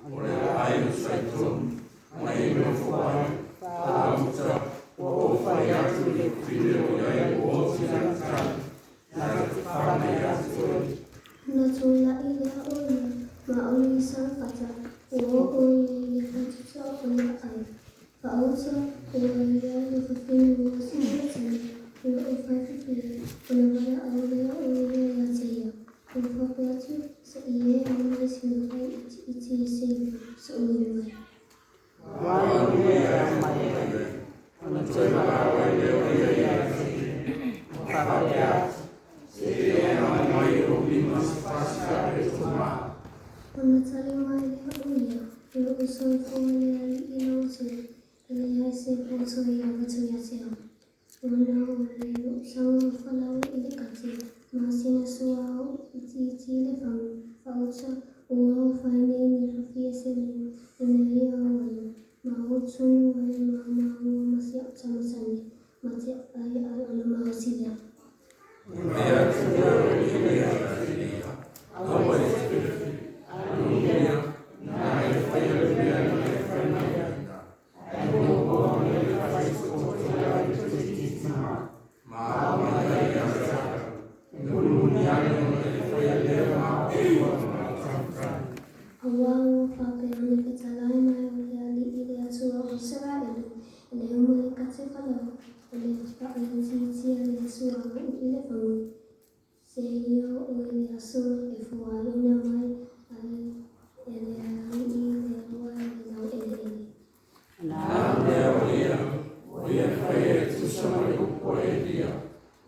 我的爱有水中，没有腐败，他们着我发芽出的肥料也我自然看，那发芽出的。那从来一了我呢，马里桑发着，我也发着我的爱，发着我也发飞我心里，我发飞，我那把我也要这样，我发不出，所以我们心里一起心，所以我。我也要买的，我最怕我也要吃，我怕不了。Quando salimos eu sou folha e não sei, ele é sempre sorrir a batulhação. Quando eu sou falava ele cati, mas na sua titi levando, falsa, o fine ni fia semi, ele ia olho, mau tunu ai mau masih sama sani, masih ai ai mau sida. Awal fakir kecalai mai wali ile suwa Israel ile mulai kasih kalau ile fakir cici ile suwa ile famu seyo ile suwa ifwa ile mai ile wali lau ile. Oye fue tu sono poesia,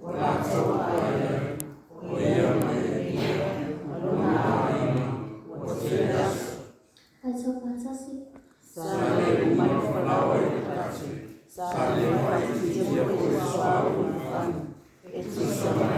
la tua Sale uma flower sale uma tijolo suave, e tu sono